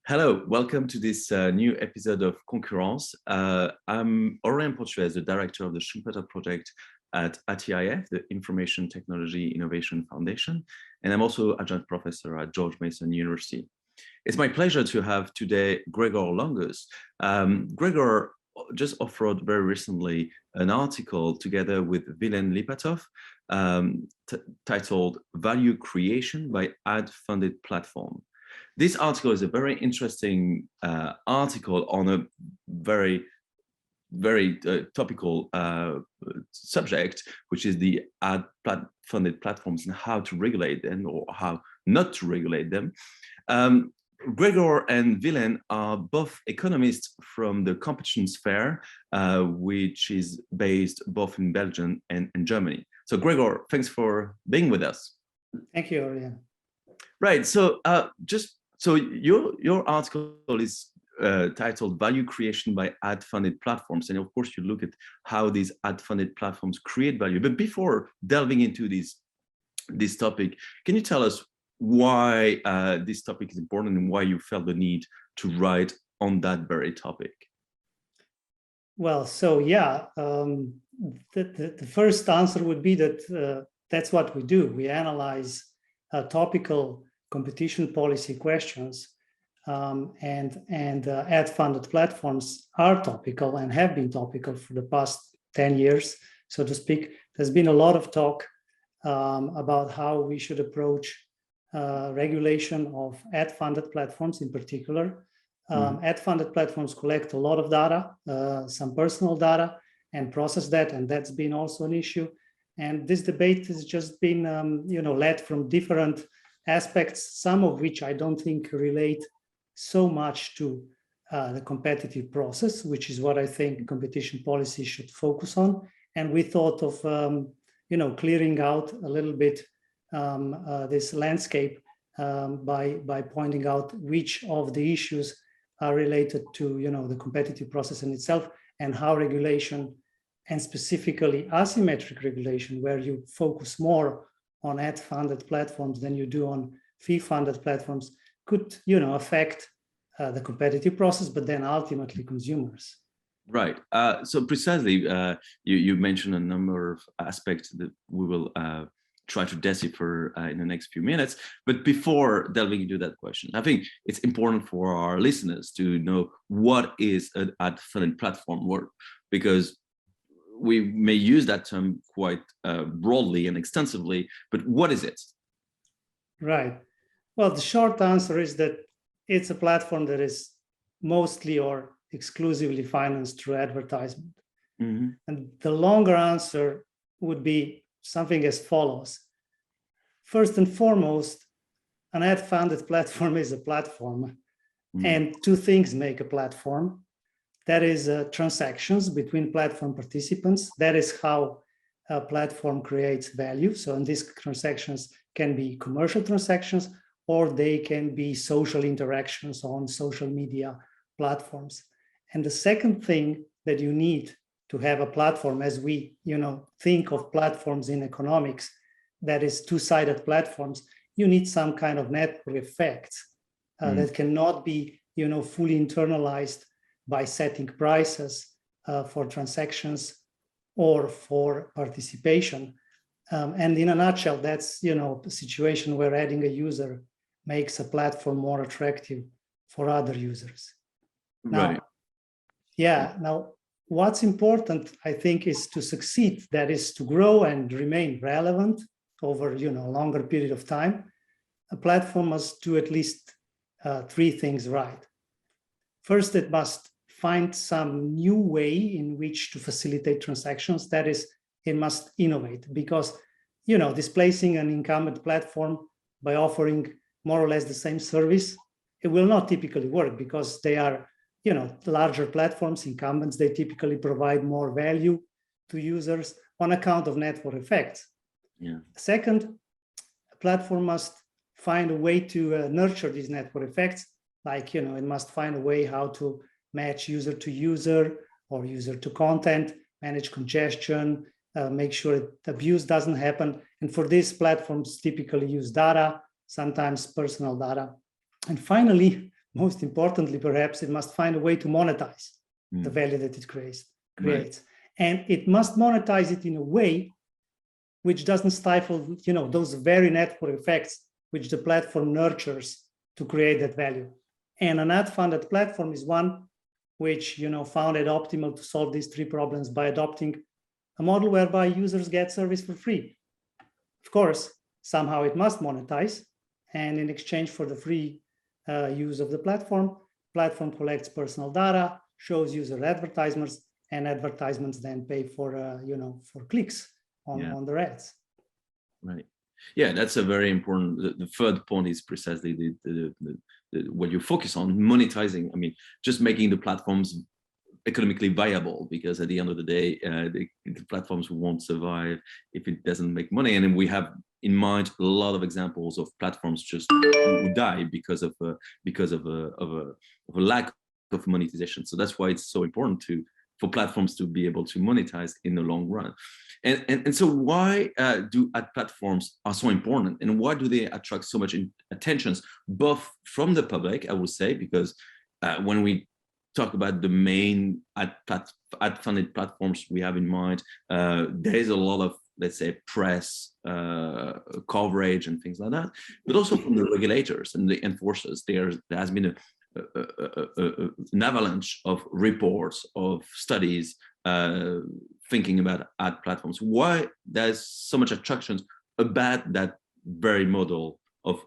Hello, welcome to this new episode of Concurrences. I'm Aurelien Portuese, the director of the Schumpeter project at ATIF, the Information Technology Innovation Foundation, and I'm also adjunct professor at George Mason University. It's my pleasure to have today Gregor Langus. Gregor just authored very recently an article together with Vilen Lipatov titled Value Creation by Ad-Funded Platform. This article is a very interesting article on a very topical subject, which is the ad-funded platforms and how to regulate them or how not to regulate them. Gregor and Vilen are both economists from the competition sphere, which is based both in Belgium and Germany. So Gregor, thanks for being with us. Thank you, Aurelien. Right, so so your article is titled Value Creation by Ad-Funded Platforms. And of course, you look at how these ad-funded platforms create value. But before delving into this topic, can you tell us why this topic is important and why you felt the need to write on that very topic? Well, so yeah, the first answer would be that that's what we do. We analyze topical competition policy questions, and ad-funded platforms are topical and have been topical for the past 10 years, so to speak. There's been a lot of talk about how we should approach regulation of ad-funded platforms in particular. Ad-funded platforms collect a lot of data, some personal data, and process that, and that's been also an issue. And this debate has just been led from different aspects, some of which I don't think relate so much to the competitive process, which is what I think competition policy should focus on. And we thought of, clearing out a little bit this landscape by pointing out which of the issues are related to, the competitive process in itself, and how regulation, and specifically asymmetric regulation, where you focus more on ad-funded platforms than you do on fee-funded platforms, could affect the competitive process, but then ultimately consumers. Right. So precisely, you mentioned a number of aspects that we will try to decipher in the next few minutes. But before delving into that question, I think it's important for our listeners to know what is an ad-funded platform, because we may use that term quite broadly and extensively, but what is it? Right. Well, the short answer is that it's a platform that is mostly or exclusively financed through advertisement. And the longer answer would be something as follows. First and foremost, an ad-funded platform is a platform, and two things make a platform. That is transactions between platform participants. That is how a platform creates value. So, and these transactions can be commercial transactions, or they can be social interactions on social media platforms. And the second thing that you need to have a platform, as we think of platforms in economics, that is two-sided platforms, you need some kind of network effect that cannot be fully internalized by setting prices for transactions or for participation. And in a nutshell, that's a situation where adding a user makes a platform more attractive for other users. Right. Now, what's important, I think, is to succeed. That is to grow and remain relevant over a longer period of time. A platform must do at least three things right. First, it must find some new way in which to facilitate transactions. That is, it must innovate, because displacing an incumbent platform by offering more or less the same service, it will not typically work, because they are larger platforms. Incumbents, they typically provide more value to users on account of network effects. Second, a platform must find a way to nurture these network effects, like it must find a way how to match user to user or user to content, manage congestion, make sure abuse doesn't happen. And for this, platforms typically use data, sometimes personal data. And finally, most importantly, perhaps, it must find a way to monetize the value that it creates. Right. And it must monetize it in a way which doesn't stifle, those very network effects which the platform nurtures to create that value. And an ad-funded platform is one which, found it optimal to solve these three problems by adopting a model whereby users get service for free. Of course, somehow it must monetize, and in exchange for the free use of the platform collects personal data, shows user advertisements, and advertisements then pay for, for clicks on their ads. Right. Yeah, that's a very important. The third point is precisely what you focus on, monetizing. I mean, just making the platforms economically viable, because at the end of the day, the platforms won't survive if it doesn't make money. And then we have in mind a lot of examples of platforms just who die because of a lack of monetization. So that's why it's so important for platforms to be able to monetize in the long run. And so why do ad platforms are so important, and why do they attract so much attention, both from the public, I would say, because when we talk about the main ad-funded platforms we have in mind, there is a lot of, let's say, press coverage and things like that, but also from the regulators and the enforcers. There has been an avalanche of reports, of studies thinking about ad platforms. Why there's so much attraction about that very model of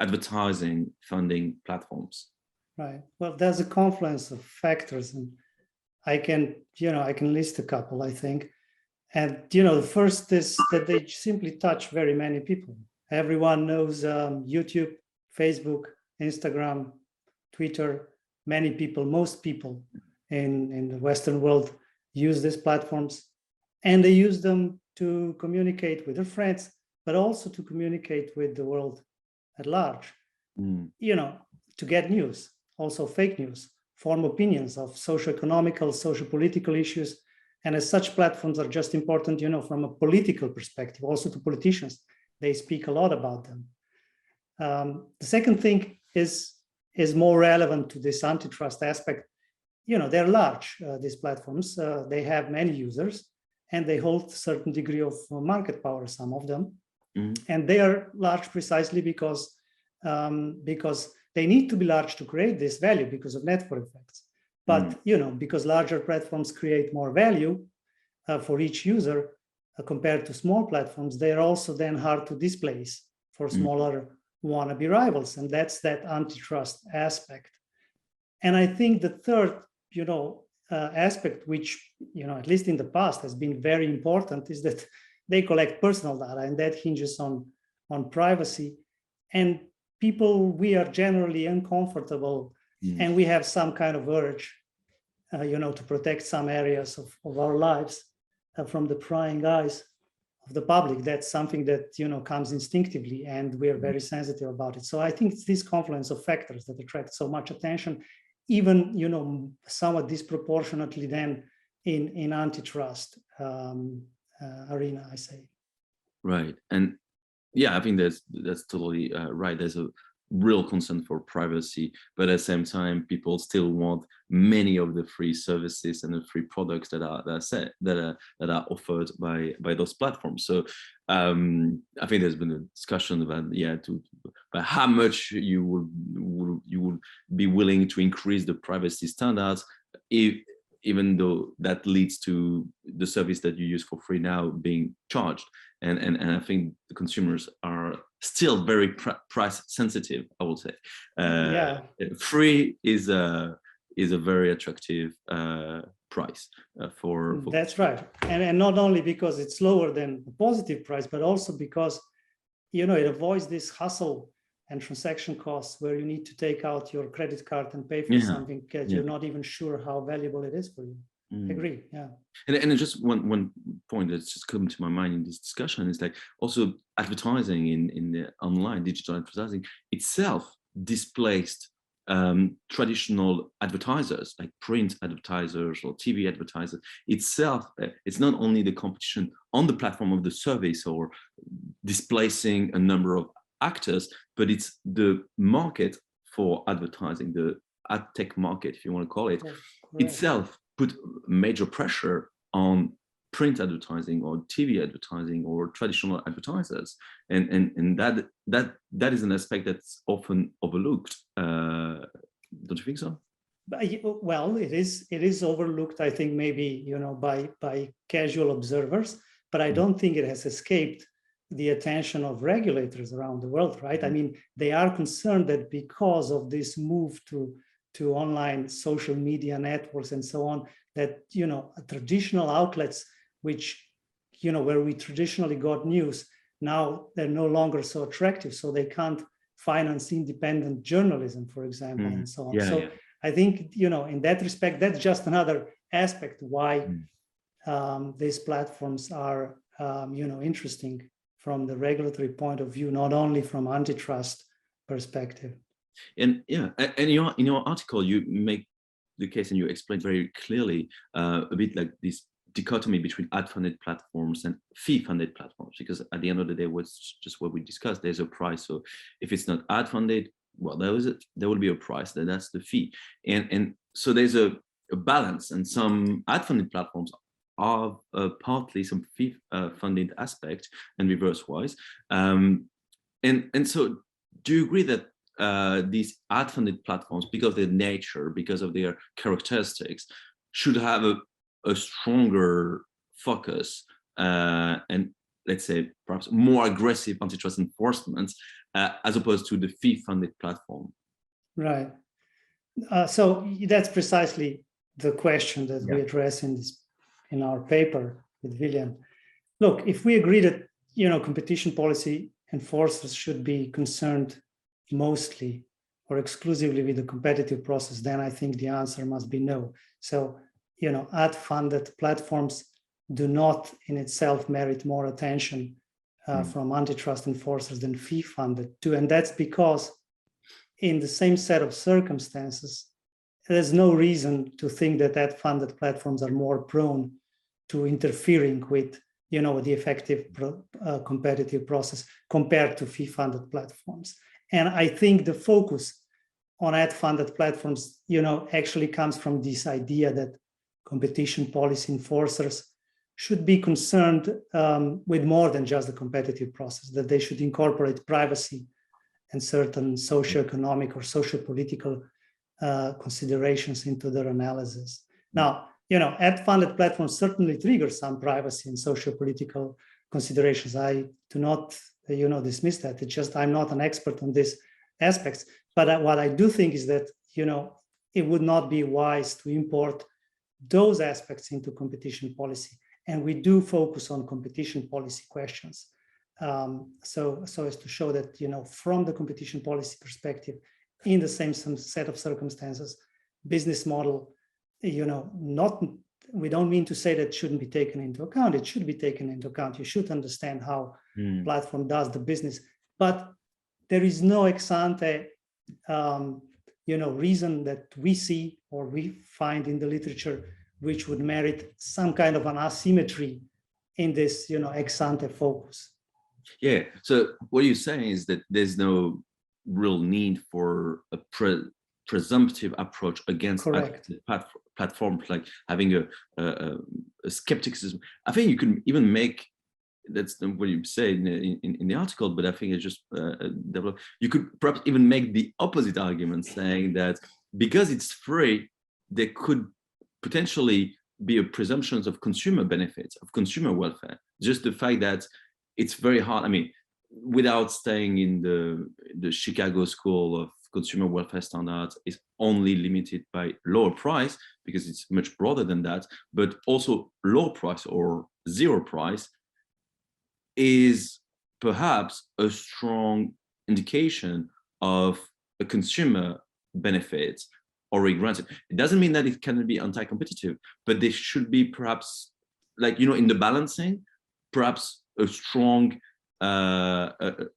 advertising funding platforms? Right. Well, there's a confluence of factors, and I can list a couple, I think. And, the first is that they simply touch very many people. Everyone knows YouTube, Facebook, Instagram, Twitter. Many people, most people in the Western world use these platforms, and they use them to communicate with their friends, but also to communicate with the world at large, to get news, also fake news, form opinions of socio-economical, socio-political issues. And as such, platforms are just important, from a political perspective, also to politicians. They speak a lot about them. The second thing is more relevant to this antitrust aspect. They're large, these platforms. They have many users, and they hold a certain degree of market power, some of them. And they are large precisely because they need to be large to create this value because of network effects. But, because larger platforms create more value for each user compared to small platforms, they are also then hard to displace for smaller wannabe rivals. And that's that antitrust aspect. And I think the third, aspect, which, at least in the past has been very important, is that they collect personal data, and that hinges on privacy. And people, we are generally uncomfortable, and we have some kind of urge, to protect some areas of our lives from the prying eyes of the public. That's something that, comes instinctively, and we are very sensitive about it. So I think it's this confluence of factors that attract so much attention, even, somewhat disproportionately then in antitrust arena, I say. Right. And yeah, I think that's totally right. There's a real concern for privacy, but at the same time, people still want many of the free services and the free products that are offered by those platforms. So I think there's been a discussion about about how much you would be willing to increase the privacy standards, even though that leads to the service that you use for free now being charged. And I think the consumers are still very price sensitive, I would say. Free is a very attractive price for That's right. And not only because it's lower than a positive price, but also because, it avoids this hustle and transaction costs where you need to take out your credit card and pay for something because you're not even sure how valuable it is for you. I agree. Yeah. And just one point that's just come to my mind in this discussion is like also advertising in the online digital advertising itself displaced traditional advertisers like print advertisers or TV advertisers itself. It's not only the competition on the platform of the service or displacing a number of actors, but it's the market for advertising, the ad tech market, if you want to call it, Correct. itself put major pressure on print advertising or TV advertising or traditional advertisers, and that is an aspect that's often overlooked. Don't you think so? Well, it is overlooked, I think, maybe, you know, by casual observers, but I don't think it has escaped the attention of regulators around the world, right? I mean, they are concerned that because of this move to online social media networks and so on, that, you know, traditional outlets, which, you know, where we traditionally got news, now they're no longer so attractive, so they can't finance independent journalism, for example, and so on. So I think, you know, in that respect, that's just another aspect why these platforms are, you know, interesting from the regulatory point of view, not only from antitrust perspective. And yeah, and in your article, you make the case and you explain very clearly a bit like this dichotomy between ad-funded platforms and fee-funded platforms, because at the end of the day, what's just what we discussed, there's a price. So if it's not ad-funded, well, there will be a price, that's the fee. And so there's a balance, and some ad-funded platforms are partly some fee-funded aspect and reverse-wise. And so do you agree that these ad-funded platforms, because of their nature, because of their characteristics, should have a stronger focus and, let's say, perhaps more aggressive antitrust enforcement as opposed to the fee-funded platform? Right. So that's precisely the question that we address in our paper with William. Look, if we agree that, you know, competition policy enforcers should be concerned mostly or exclusively with the competitive process, then I think the answer must be no. So, you know, ad-funded platforms do not in itself merit more attention from antitrust enforcers than fee-funded too. And that's because in the same set of circumstances, there's no reason to think that ad-funded platforms are more prone to interfering with, you know, the effective competitive process compared to fee-funded platforms. And I think the focus on ad-funded platforms, you know, actually comes from this idea that competition policy enforcers should be concerned with more than just the competitive process, that they should incorporate privacy and certain socioeconomic or socio-political considerations into their analysis. Now, you know, ad-funded platforms certainly trigger some privacy and socio-political considerations. I do not, you know, dismiss that. It's just I'm not an expert on these aspects. But what I do think is that, you know, it would not be wise to import those aspects into competition policy. And we do focus on competition policy questions. So as to show that, you know, from the competition policy perspective, in the same set of circumstances, business model, you know, we don't mean to say that shouldn't be taken into account. It should be taken into account. You should understand how platform does the business, but there is no ex ante, you know, reason that we see or we find in the literature which would merit some kind of an asymmetry in this, you know, ex ante focus. Yeah. So what you're saying is that there's no real need for a presumptive approach against platforms, like having a skepticism. I think you can even make, that's what you say in the article, but I think it's just developed. You could perhaps even make the opposite argument, saying that because it's free, there could potentially be a presumption of consumer benefits, of consumer welfare. Just the fact that it's very hard. I mean, without staying in the Chicago School of Consumer Welfare Standards, is only limited by lower price, because it's much broader than that, but also low price or zero price is perhaps a strong indication of a consumer benefit already granted. It doesn't mean that it can be anti-competitive, but there should be perhaps, like, you know, in the balancing, perhaps a strong, an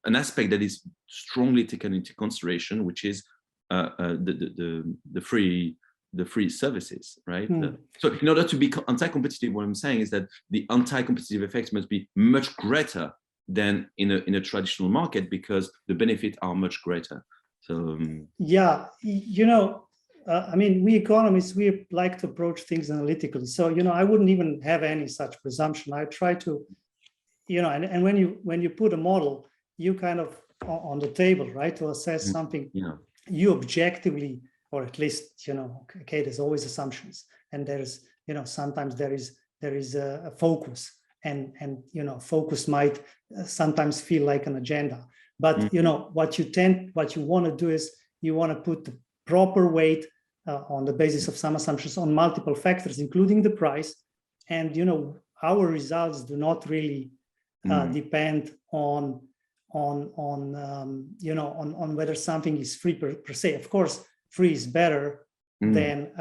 aspect that is strongly taken into consideration, which is the free services, right? So in order to be anti-competitive, what I'm saying is that the anti-competitive effects must be much greater than in a traditional market because the benefits are much greater. So yeah, I mean, we economists, we like to approach things analytically. So I wouldn't even have any such presumption. I try to, and when you put a model, you kind of on the table, right, to assess something. Yeah. You objectively, or at least okay, there's always assumptions, and there's sometimes there is a focus, and focus might sometimes feel like an agenda, but what you want to do is you want to put the proper weight on the basis of some assumptions on multiple factors, including the price, and our results do not really depend on whether something is free per se. Of course, free is better than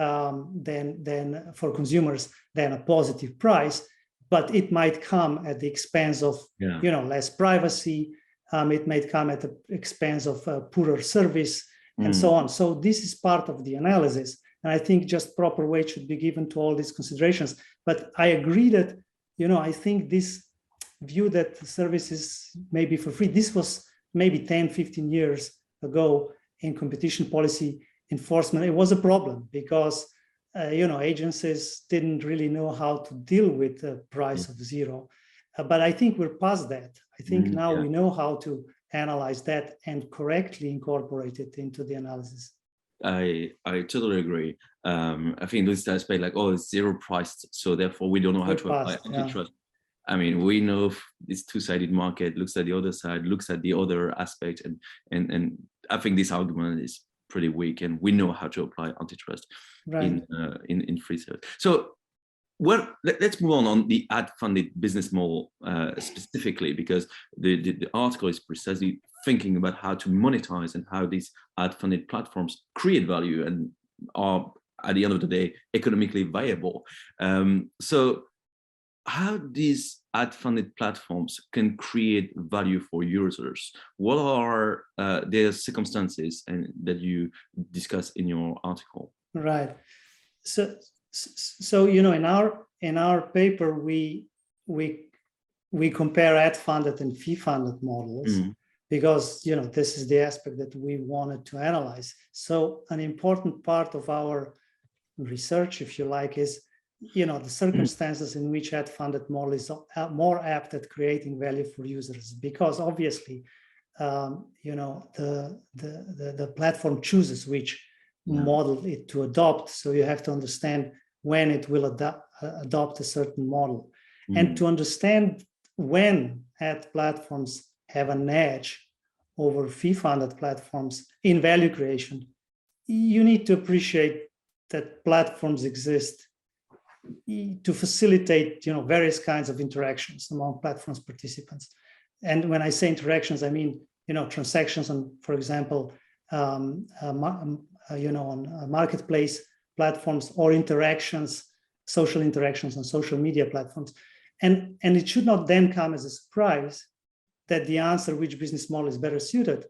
for consumers than a positive price, but it might come at the expense of less privacy. It might come at the expense of poorer service and so on. So this is part of the analysis, and I think just proper weight should be given to all these considerations. But I agree that I think this view that the services may be for free, this was maybe 10-15 years ago in competition policy enforcement. It was a problem because agencies didn't really know how to deal with the price of zero, but I think we're past that. I think now we know how to analyze that and correctly incorporate it into the analysis. I totally agree. I think this aspect, like, oh, it's zero priced, so therefore we don't know how to apply antitrust. I mean, we know this two-sided market looks at the other side, looks at the other aspect, and I think this argument is pretty weak, and we know how to apply antitrust in free service. So, well, let's move on the ad-funded business model specifically, because the article is precisely thinking about how to monetize and how these ad-funded platforms create value and are, at the end of the day, economically viable. So how these ad-funded platforms can create value for users? What are their circumstances and that you discuss in your article? Right. So in our paper we compare ad-funded and fee-funded models because this is the aspect that we wanted to analyze. So an important part of our research, if you like, is the circumstances in which ad-funded model is more apt at creating value for users, because obviously the platform chooses which model it to adopt. So you have to understand when it will adopt a certain model. And to understand when ad platforms have an edge over fee-funded platforms in value creation, you need to appreciate that platforms exist to facilitate various kinds of interactions among platforms participants. And when I say interactions, I mean transactions on, for example, on marketplace platforms, or social interactions on social media platforms. And it should not then come as a surprise that the answer which business model is better suited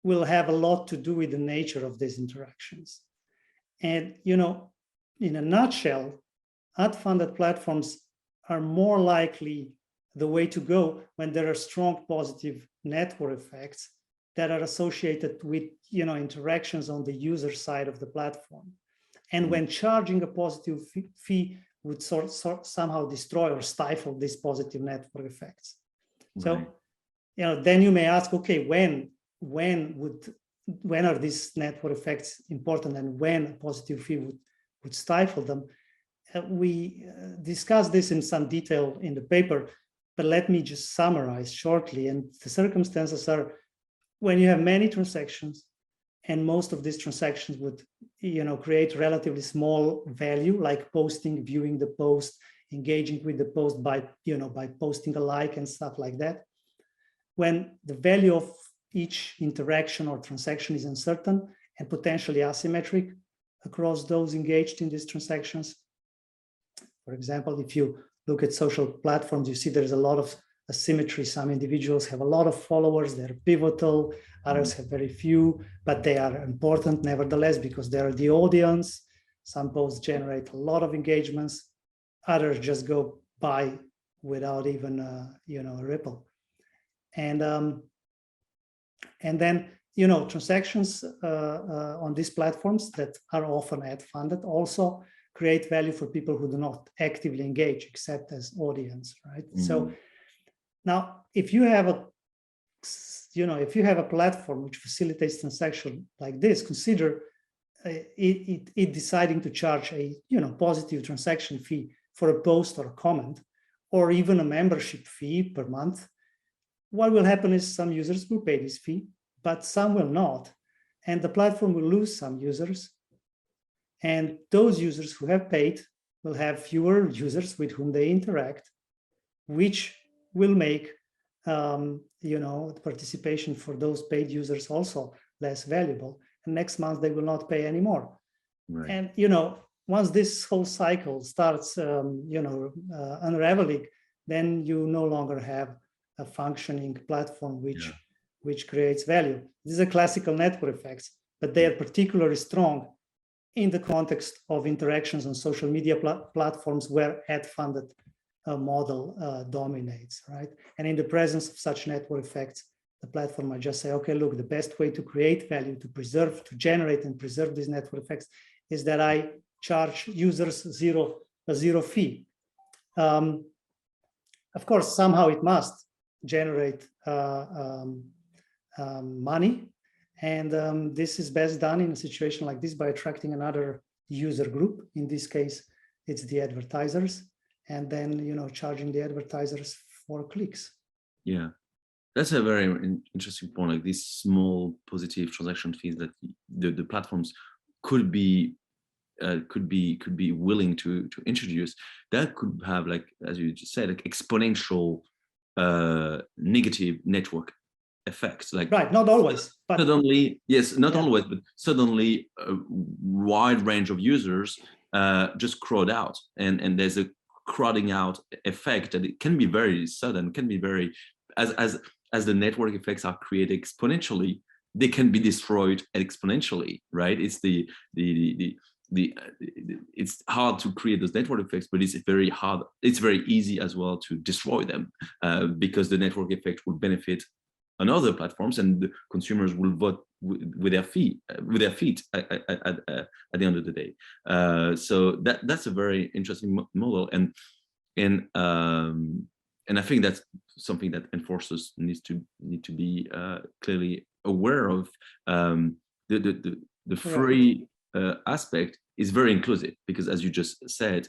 will have a lot to do with the nature of these interactions. And in a nutshell, ad-funded platforms are more likely the way to go when there are strong positive network effects that are associated with interactions on the user side of the platform. And when charging a positive fee would somehow destroy or stifle these positive network effects. So then you may ask, okay, when are these network effects important, and when a positive fee would stifle them? We discuss this in some detail in the paper, but let me just summarize shortly. And the circumstances are when you have many transactions, and most of these transactions would create relatively small value, like posting, viewing the post, engaging with the post by posting a like and stuff like that. When the value of each interaction or transaction is uncertain and potentially asymmetric across those engaged in these transactions. For example, if you look at social platforms, you see there's a lot of asymmetry. Some individuals have a lot of followers, they're pivotal, others have very few, but they are important nevertheless because they are the audience. Some posts generate a lot of engagements, others just go by without even a ripple. And then, transactions on these platforms that are often ad funded also create value for people who do not actively engage except as audience, right? So now, if you have a platform which facilitates transaction like this, consider it deciding to charge a positive transaction fee for a post or a comment, or even a membership fee per month. What will happen is some users will pay this fee, but some will not, and the platform will lose some users. And those users who have paid will have fewer users with whom they interact, which will make the participation for those paid users also less valuable. And next month they will not pay anymore. Right. And once this whole cycle starts unraveling, then you no longer have a functioning platform which creates value. These are classical network effects, but they are particularly strong in the context of interactions on social media platforms where ad-funded model dominates, right? And in the presence of such network effects, the platform might just say, okay, look, the best way to create value, to generate and preserve these network effects is that I charge users a zero fee. Of course, somehow it must generate money. And this is best done in a situation like this by attracting another user group. In this case, it's the advertisers, and then charging the advertisers for clicks. Yeah, that's a very interesting point. Like these small positive transaction fees that the platforms could be willing to introduce, that could have, like as you just said, like exponential negative network effects. Like right, not always, but suddenly, yes, not always, but suddenly a wide range of users just crowd out, and there's a crowding out effect, and it can be very sudden, can be very as the network effects are created exponentially, they can be destroyed exponentially, right? It's it's hard to create those network effects, but it's very hard. It's very easy as well to destroy them because the network effect will benefit on other platforms, and the consumers will vote with their feet at the end of the day. So that's a very interesting model, and I think that's something that enforcers need to be clearly aware of. The free aspect is very inclusive, because as you just said,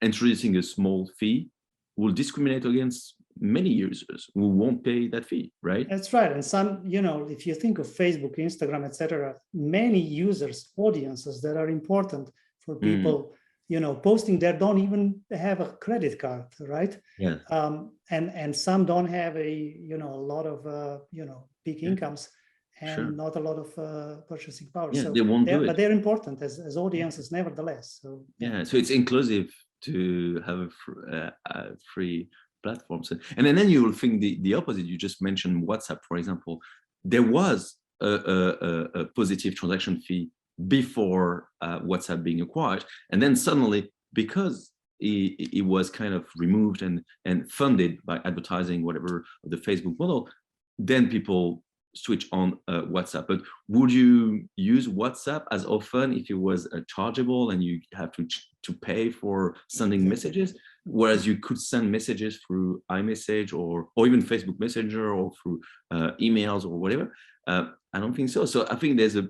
introducing a small fee will discriminate against many users who won't pay that fee, right? That's right. And some, if you think of Facebook, Instagram, etc., many users, audiences that are important for people, posting there don't even have a credit card, right? Yeah. And some don't have a lot of big incomes and not a lot of purchasing power. Yeah, so they won't do it. But they're important as audiences, nevertheless. So yeah, so it's inclusive to have a free platforms. And then you will think the opposite. You just mentioned WhatsApp, for example. There was a positive transaction fee before WhatsApp being acquired, and then suddenly, because it was kind of removed and funded by advertising, whatever, the Facebook model, then people switch on WhatsApp. But would you use WhatsApp as often if it was chargeable and you have to pay for sending messages, whereas you could send messages through iMessage or even Facebook Messenger or through emails or whatever? I don't think so. So I think there's a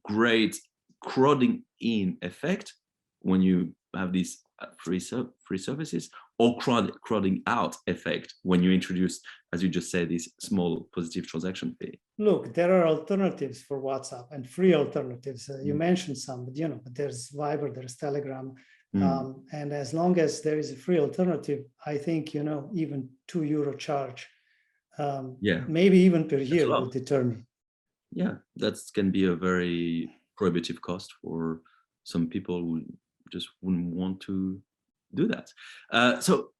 great crowding in effect when you have these free services, or crowding out effect when you introduce, as you just said, this small positive transaction fee. Look, there are alternatives for WhatsApp and free alternatives. You mentioned some, but there's Viber, there's Telegram. And as long as there is a free alternative, I think, even €2 charge, maybe even per year will deter me. Yeah, that can be a very prohibitive cost for some people who just wouldn't want to do that. So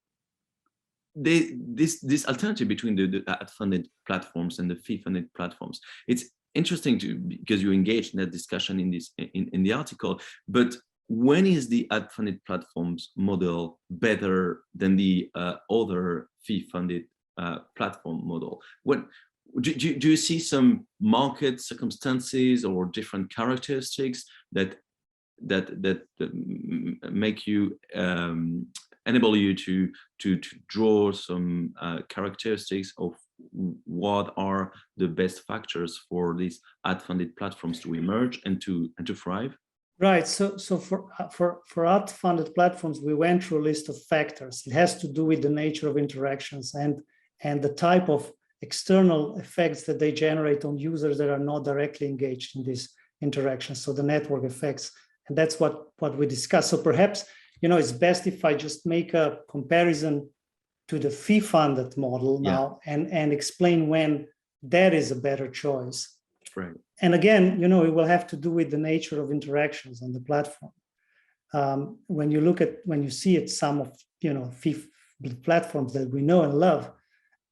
this alternative between the ad-funded platforms and the fee-funded platforms, it's interesting because you engaged in that discussion in the article. But when is the ad-funded platforms model better than the other fee-funded platform model. Do you see some market circumstances or different characteristics that make you enable you to draw some characteristics of what are the best factors for these ad-funded platforms to emerge and to thrive? Right. So for ad-funded platforms, we went through a list of factors. It has to do with the nature of interactions and the type of external effects that they generate on users that are not directly engaged in these interactions. So the network effects, and that's what we discussed. So perhaps, it's best if I just make a comparison to the fee-funded model now and explain when that is a better choice. Right. And again, it will have to do with the nature of interactions on the platform. When you see it, some of, fee platforms that we know and love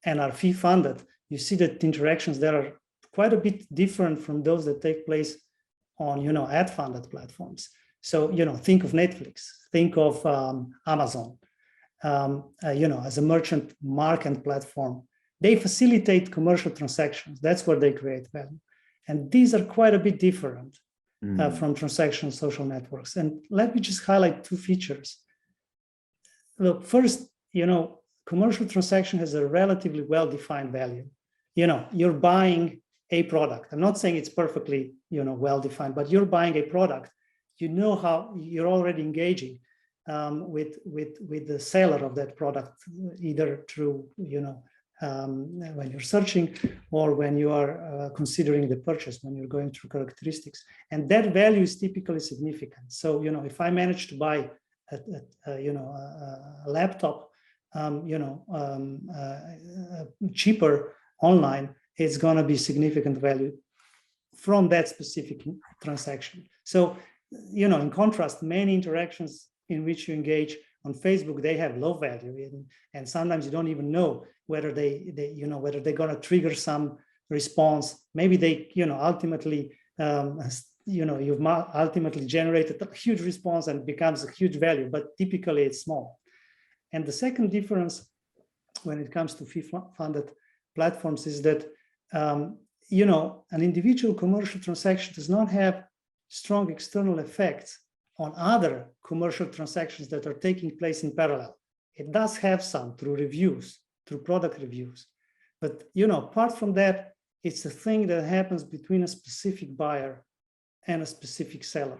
and are fee-funded, you see that interactions that are quite a bit different from those that take place on, ad-funded platforms. So, think of Netflix, think of Amazon, as a merchant market platform. They facilitate commercial transactions. That's where they create value. And these are quite a bit different from transactional social networks. And let me just highlight two features. Look, first, commercial transaction has a relatively well-defined value. You're buying a product. I'm not saying it's perfectly, well-defined, but you're buying a product. How you're already engaging with the seller of that product, either through, when you're searching or when you are considering the purchase, when you're going through characteristics. And that value is typically significant. So, if I manage to buy a laptop, cheaper online, it's going to be significant value from that specific transaction. So, in contrast, many interactions in which you engage on Facebook, they have low value, and sometimes you don't even know whether whether they're going to trigger some response. Maybe they, ultimately, you've ultimately generated a huge response and becomes a huge value, but typically it's small. And the second difference when it comes to fee-funded platforms is that, an individual commercial transaction does not have strong external effects on other commercial transactions that are taking place in parallel. It does have some through reviews, through product reviews. But, apart from that, it's a thing that happens between a specific buyer and a specific seller.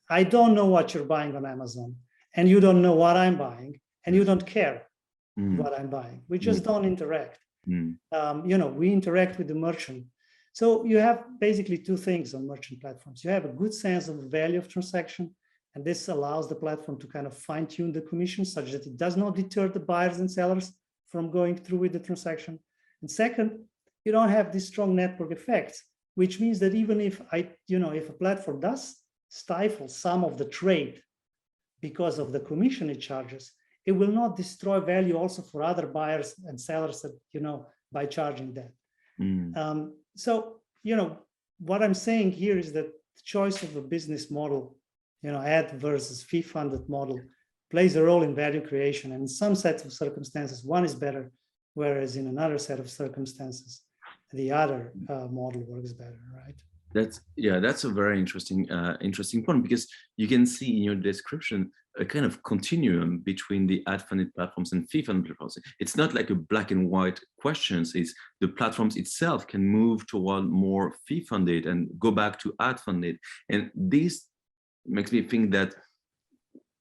I don't know what you're buying on Amazon, and you don't know what I'm buying, and you don't care what I'm buying. We just don't interact. We interact with the merchant. So you have basically two things on merchant platforms. You have a good sense of the value of transaction, and this allows the platform to kind of fine-tune the commission such that it does not deter the buyers and sellers from going through with the transaction. And second, you don't have these strong network effects, which means that even if if a platform does stifle some of the trade because of the commission it charges, it will not destroy value also for other buyers and sellers that, by charging that. So, what I'm saying here is that the choice of a business model, ad versus fee-funded model, plays a role in value creation. And in some sets of circumstances, one is better, whereas in another set of circumstances, the other model works better, right? That's a very interesting point, because you can see in your description a kind of continuum between the ad-funded platforms and fee-funded platforms. It's not like a black and white question. It's the platforms itself can move toward more fee-funded and go back to ad-funded. And this makes me think that,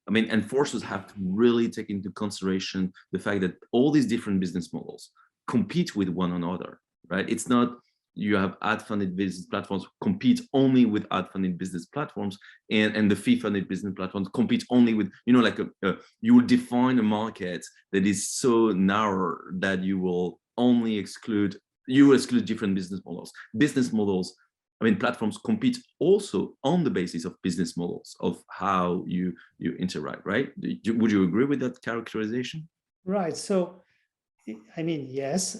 enforcers have to really take into consideration the fact that all these different business models compete with one another, right? It's not you have ad-funded business platforms compete only with ad-funded business platforms, and the fee-funded business platforms compete only with, you will define a market that is so narrow that you will only exclude different business models. Platforms compete also on the basis of business models, of how you interact, right? Would you agree with that characterization? Right. So, yes.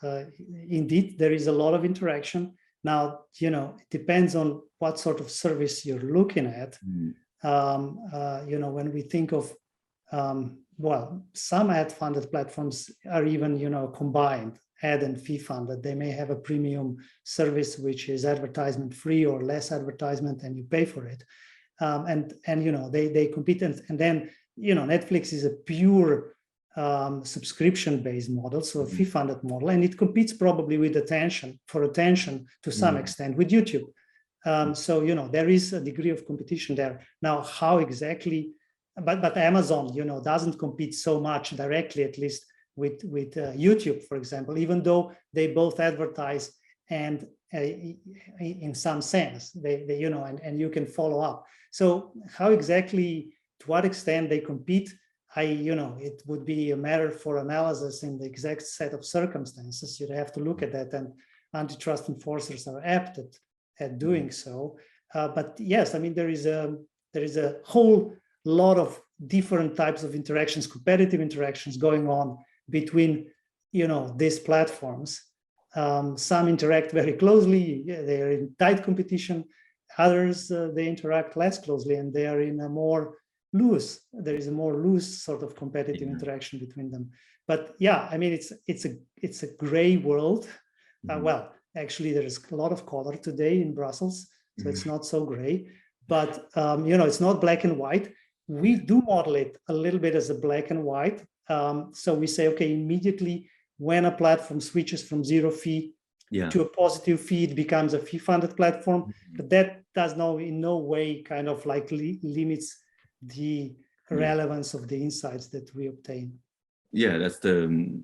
Indeed, there is a lot of interaction. Now, it depends on what sort of service you're looking at. When we think of well, some ad-funded platforms are even, combined, ad and fee-funded. They may have a premium service which is advertisement-free or less advertisement, and you pay for it. And they compete, and then Netflix is a pure subscription-based model, so a fee-funded model, and it competes probably with attention to some extent with YouTube. So there is a degree of competition there. Now, how exactly? But Amazon, doesn't compete so much directly, at least with YouTube, for example, even though they both advertise and in some sense they and you can follow up. So how exactly, to what extent they compete, it would be a matter for analysis in the exact set of circumstances. You'd have to look at that, and antitrust enforcers are apt at doing so. But yes, I mean, there is a whole lot of different types of interactions, competitive interactions going on between, these platforms. Some interact very closely, they are in tight competition. Others, they interact less closely, and they are in a more loose, there is a more loose sort of competitive interaction between them. But yeah, I mean, it's a gray world. Well, actually, there is a lot of color today in Brussels, so it's not so gray. But it's not black and white. We do model it a little bit as a black and white. So we say, okay, immediately when a platform switches from zero fee to a positive fee, it becomes a fee-funded platform. But that does in no way kind of like limits the relevance of the insights that we obtain. Yeah, that's the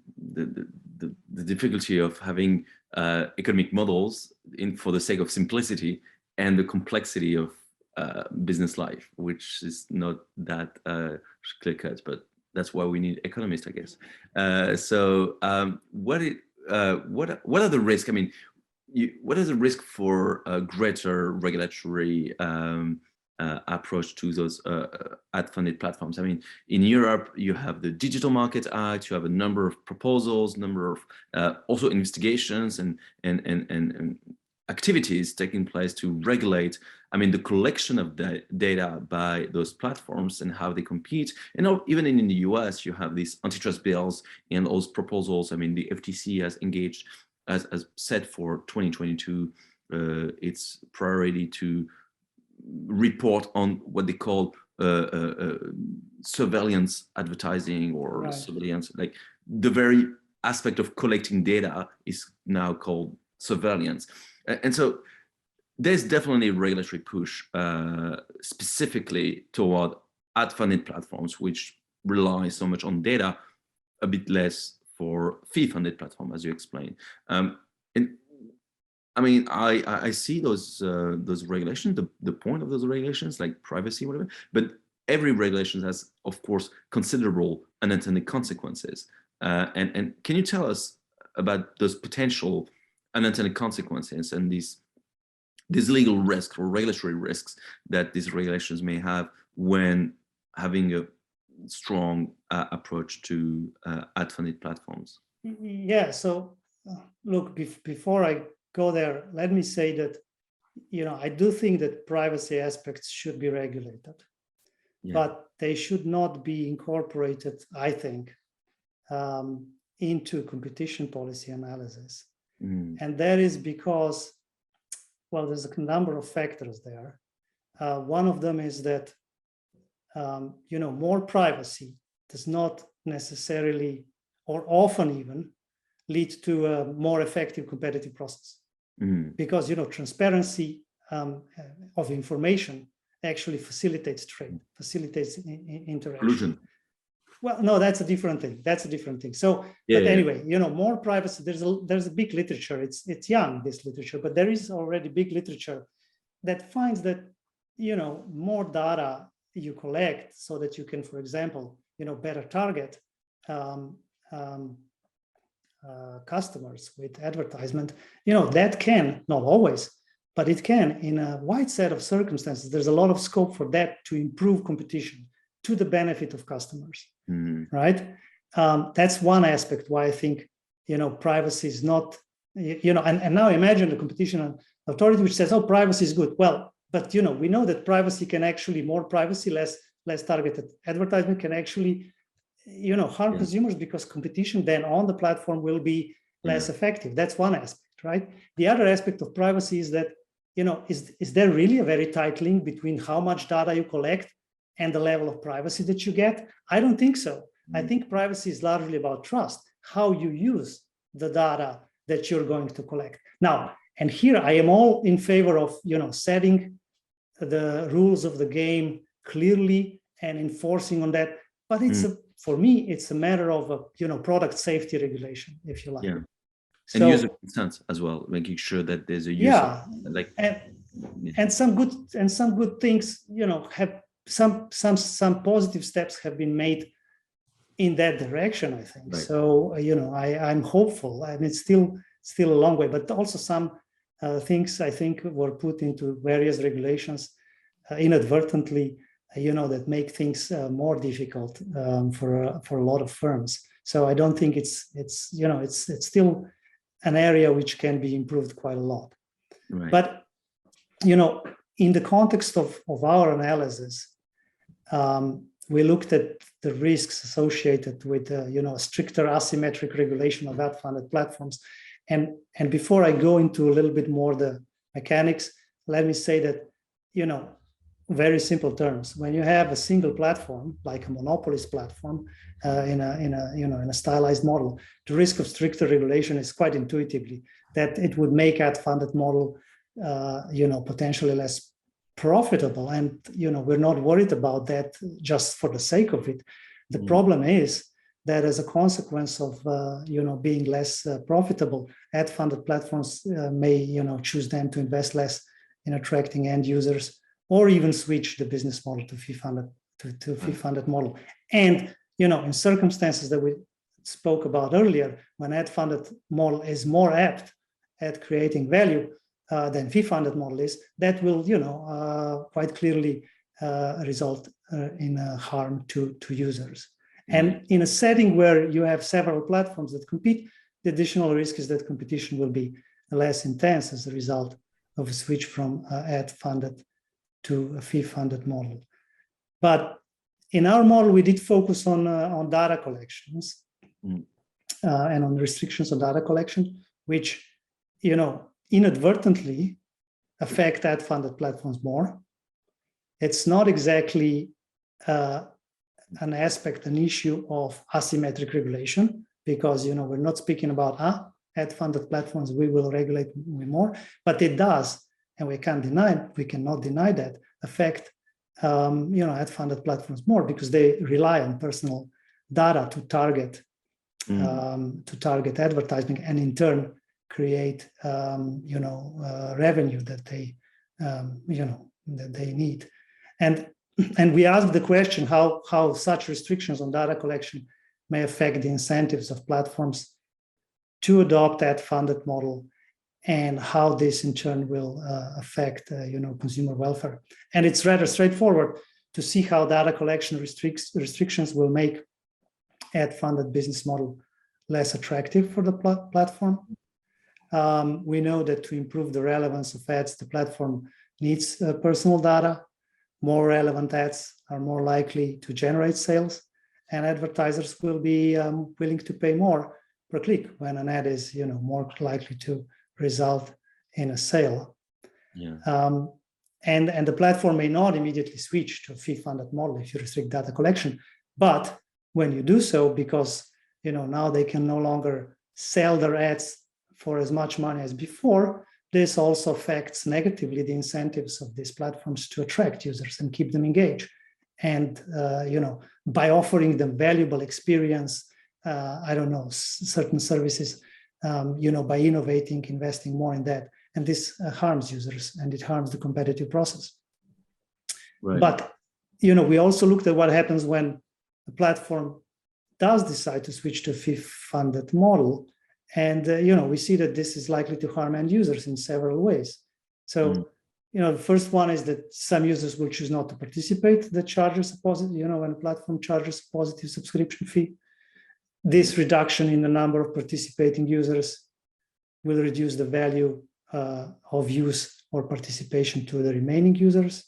difficulty of having economic models for the sake of simplicity and the complexity of business life, which is not that clear cut, but that's why we need economists, I guess. What are the risks? I mean, what is the risk for a greater regulatory approach to those ad-funded platforms? I mean, in Europe, you have the Digital Market Act, you have a number of proposals, number of also investigations and activities taking place to regulate, I mean, the collection of the data by those platforms and how they compete. And even in the US, you have these antitrust bills and those proposals. I mean, the FTC has engaged, as said for 2022, its priority to report on what they call surveillance advertising or surveillance, like the very aspect of collecting data is now called surveillance. And so there's definitely a regulatory push specifically toward ad-funded platforms, which rely so much on data, a bit less for fee-funded platform, as you explained. And I mean, I see those regulations, the point of those regulations, like privacy, whatever, but every regulation has, of course, considerable unintended consequences. And can you tell us about those potential unintended consequences and these legal risks or regulatory risks that these regulations may have when having a strong approach to ad-funded platforms? Yeah, so look, before I go there, let me say that, I do think that privacy aspects should be regulated, but they should not be incorporated, I think, into competition policy analysis. And that is because, well, there's a number of factors there. One of them is that, more privacy does not necessarily, or often even, lead to a more effective competitive process. Because, transparency of information actually facilitates trade, facilitates interaction. Collusion. Well, no, that's a different thing. So, anyway, more privacy. There's a big literature. It's young, this literature, but there is already big literature that finds that, more data you collect so that you can, for example, better target customers with advertisement. That can, not always, but it can, in a wide set of circumstances. There's a lot of scope for that to improve competition to the benefit of customers. Right? That's one aspect why I think, privacy is not, and now imagine the competition authority which says, oh, privacy is good. Well, but, we know that privacy can actually, more privacy, less less targeted advertisement can actually, harm consumers, because competition then on the platform will be less effective. That's one aspect, right? The other aspect of privacy is that, is there really a very tight link between how much data you collect and the level of privacy that you get? I don't think so. I think privacy is largely about trust, how you use the data that you're going to collect. Now, and here I am all in favor of, setting the rules of the game clearly and enforcing on that. But it's for me, it's a matter of product safety regulation, if you like. Yeah. And so, user consent as well, making sure that there's a user and some good things, have some positive steps have been made in that direction, I think. Right. So, I'm hopeful. I mean, it's still a long way, but also some things I think were put into various regulations inadvertently, that make things more difficult for a lot of firms. So I don't think it's still an area which can be improved quite a lot. Right. But, in the context of our analysis, we looked at the risks associated with, stricter asymmetric regulation of ad-funded platforms. And before I go into a little bit more the mechanics, let me say that, very simple terms, when you have a single platform, like a monopolist platform, in a stylized model, the risk of stricter regulation is quite intuitively that it would make ad-funded model, potentially less profitable. And, we're not worried about that just for the sake of it. The problem is that as a consequence of, being less profitable, ad-funded platforms may, choose then to invest less in attracting end users, or even switch the business model to fee-funded model. And, in circumstances that we spoke about earlier, when ad-funded model is more apt at creating value than fee-funded model is, that will, quite clearly result in harm to users. And in a setting where you have several platforms that compete, the additional risk is that competition will be less intense as a result of a switch from ad-funded to a fee-funded model. But in our model, we did focus on data collections and on restrictions on data collection, which, inadvertently affect ad-funded platforms more. It's not exactly an issue of asymmetric regulation, because, we're not speaking about ad-funded platforms, we will regulate more, but it does, and we cannot deny that, affect ad-funded platforms more, because they rely on personal data to target advertising, and in turn create revenue that they need. And we asked the question how such restrictions on data collection may affect the incentives of platforms to adopt ad-funded model, and how this in turn will affect consumer welfare. And it's rather straightforward to see how data collection restrictions will make ad-funded business model less attractive for the platform. We know that to improve the relevance of ads, the platform needs personal data. More relevant ads are more likely to generate sales, and advertisers will be willing to pay more per click when an ad is more likely to result in a sale. Yeah. And the platform may not immediately switch to a fee-funded model if you restrict data collection, but when you do so, because now they can no longer sell their ads for as much money as before, this also affects negatively the incentives of these platforms to attract users and keep them engaged. And by offering them valuable experience, certain services, by innovating, investing more in that, and this harms users and it harms the competitive process. Right. But we also looked at what happens when a platform does decide to switch to a fee-funded model, and we see that this is likely to harm end users in several ways. So the first one is that some users will choose not to participate. That charges a positive, when a platform charges a positive subscription fee. This reduction in the number of participating users will reduce the value of use or participation to the remaining users.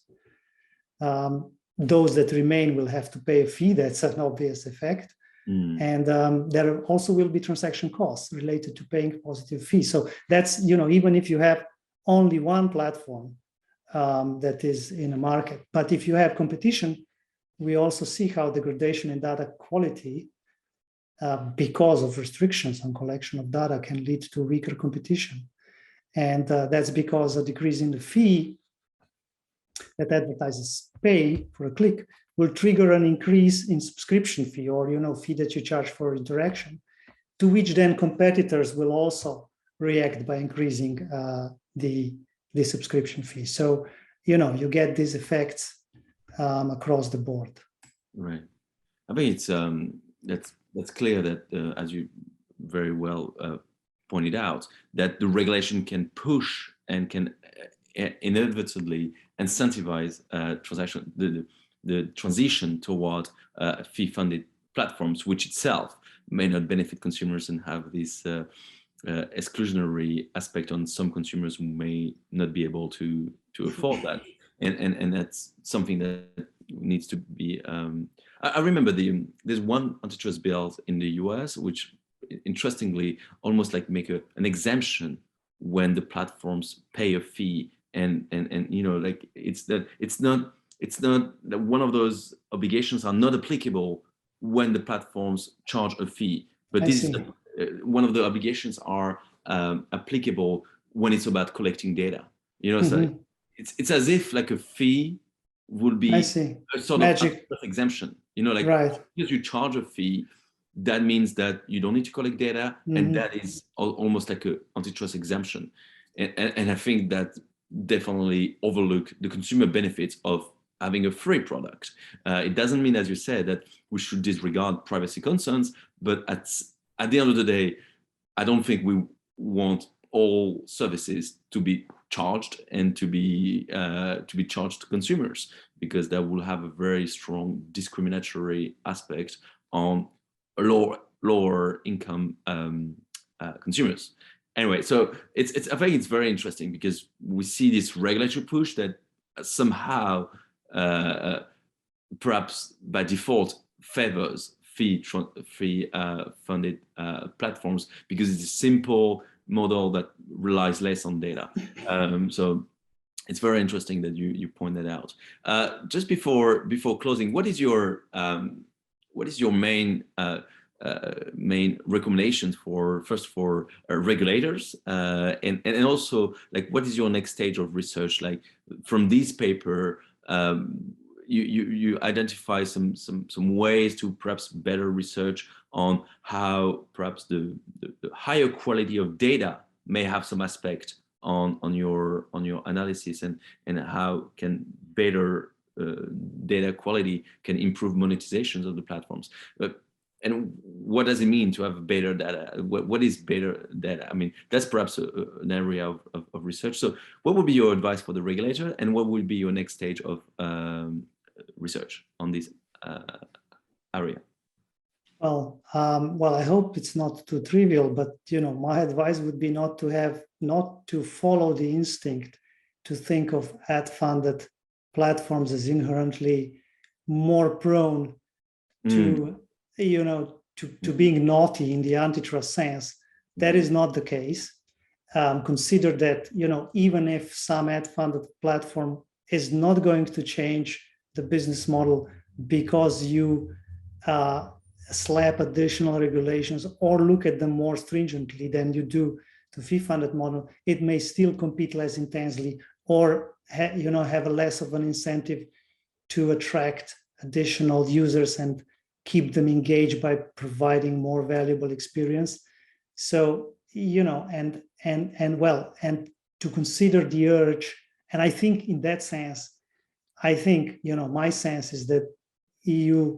those that remain will have to pay a fee. That's an obvious effect. And there also will be transaction costs related to paying a positive fee. So that's, even if you have only one platform that is in a market, but if you have competition, we also see how degradation in data quality because of restrictions on collection of data can lead to weaker competition. And that's because a decrease in the fee that advertisers pay for a click will trigger an increase in subscription fee, or fee that you charge for interaction, to which then competitors will also react by increasing the subscription fee. So you get these effects across the board. Right. I think it's that's clear that as you very well pointed out, that the regulation can push and can inevitably incentivize the transition toward fee-funded platforms, which itself may not benefit consumers and have this exclusionary aspect on some consumers who may not be able to afford that, and that's something that needs to be. I remember there's one antitrust bill in the US which, interestingly, almost like make an exemption when the platforms pay a fee, and like it's not that one of those obligations are not applicable when the platforms charge a fee, but this is one of the obligations are applicable when it's about collecting data. So it's as if like a fee would be a sort Magic. of exemption. Right. Because you charge a fee, that means that you don't need to collect data, and that is almost like an antitrust exemption. And I think that definitely overlook the consumer benefits of having a free product. It doesn't mean, as you said, that we should disregard privacy concerns, but at the end of the day, I don't think we want all services to be charged and to be charged to consumers, because that will have a very strong discriminatory aspect on lower income consumers. Anyway, so I think it's very interesting because we see this regulatory push that somehow, perhaps by default, favors fee-funded platforms because it's a simple model that relies less on data. So it's very interesting that you point that out. Just before closing, what is your main recommendations for regulators, and also, like, what is your next stage of research? Like, from this paper, you identify some ways to perhaps better research on how perhaps the higher quality of data may have some aspect on your analysis, and how can better data quality can improve monetizations of the platforms. And what does it mean to have better data? What is better data? I mean, that's perhaps an area of research. So what would be your advice for the regulator, and what would be your next stage of research on this area? Well, I hope it's not too trivial, but my advice would be not to follow the instinct to think of ad-funded platforms as inherently more prone to being naughty in the antitrust sense. That is not the case. Consider that even if some ad-funded platform is not going to change the business model because you slap additional regulations or look at them more stringently than you do the fee-funded model, it may still compete less intensely, or have a less of an incentive to attract additional users and keep them engaged by providing more valuable experience. So and to consider the urge, and I think in that sense, my sense is that EU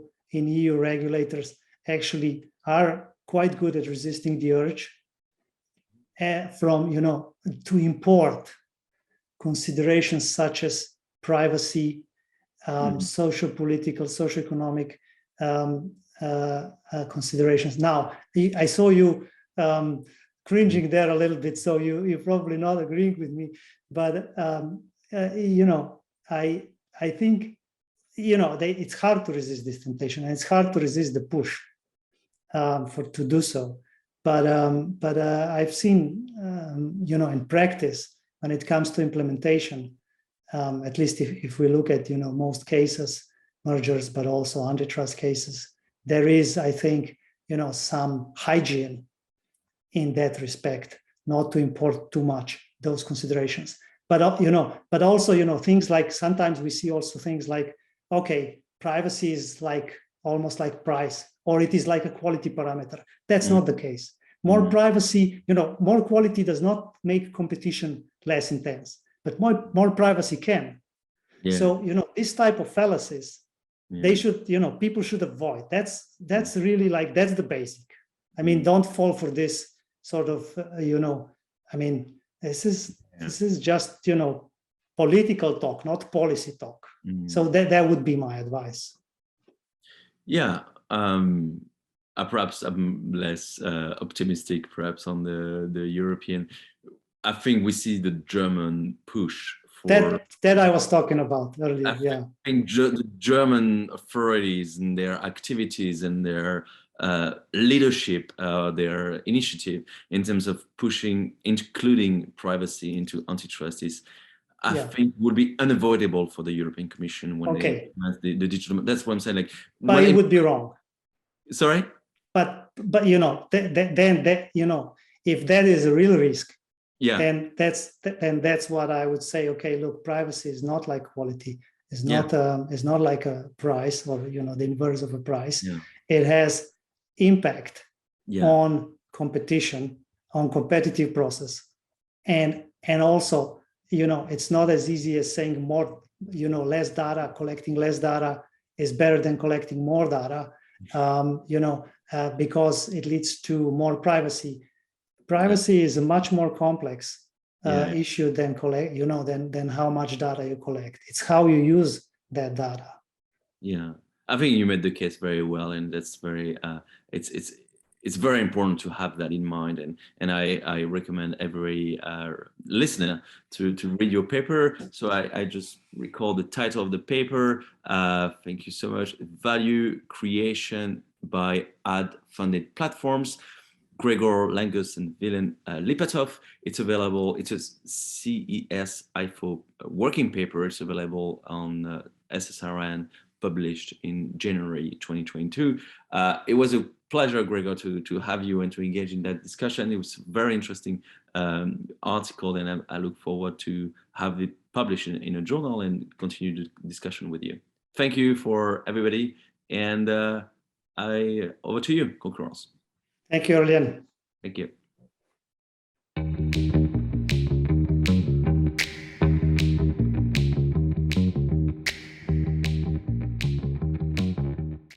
regulators actually are quite good at resisting the urge to import considerations such as privacy, social, political, socioeconomic considerations. Now, I saw you cringing there a little bit, so you're probably not agreeing with me, but I think it's hard to resist this temptation, and it's hard to resist the push to do so. But I've seen, in practice, when it comes to implementation, at least if we look at, most cases, mergers, but also antitrust cases, there is, I think, some hygiene in that respect, not to import too much those considerations. But, also, things like, sometimes we see also things like, okay, privacy is like almost like price, or it is like a quality parameter. That's not the case. More privacy, more quality does not make competition less intense, but more privacy can. Yeah. So, this type of fallacies, they should, people should avoid. That's really like, that's the basic. I mean, don't fall for this sort of, I mean, this is just, political talk, not policy talk. So that would be my advice. Yeah, perhaps I'm less optimistic, perhaps on the European. I think we see the German push for that I was talking about earlier. I think the German authorities and their activities and their leadership, their initiative in terms of pushing, including privacy into antitrust is, I think, would be unavoidable for the European Commission when they implement the digital. That's what I'm saying. Like, but it would be wrong. Sorry. But then if that is a real risk, then that's what I would say. Okay, look, privacy is not like quality. It's not like a price or the inverse of a price. It has impact on competition, on competitive process, and also it's not as easy as saying more, less data, collecting less data is better than collecting more data, because it leads to more privacy. Privacy is a much more complex issue than than how much data you collect. It's how you use that data. Yeah, I think you made the case very well, and that's very it's very important to have that in mind, and I recommend every listener to read your paper. So I just recall the title of the paper. Thank you so much. Value Creation by Ad-Funded Platforms. Gregor Langus and Willem Lipatov. It's available. It's a CES IFO working paper. It's available on SSRN, published in January 2022. It was a pleasure, Gregor, to have you and to engage in that discussion. It was a very interesting article, and I look forward to have it published in a journal and continue the discussion with you. Thank you for everybody, and over to you, Concurrence. Thank you, Aurelien. Thank you.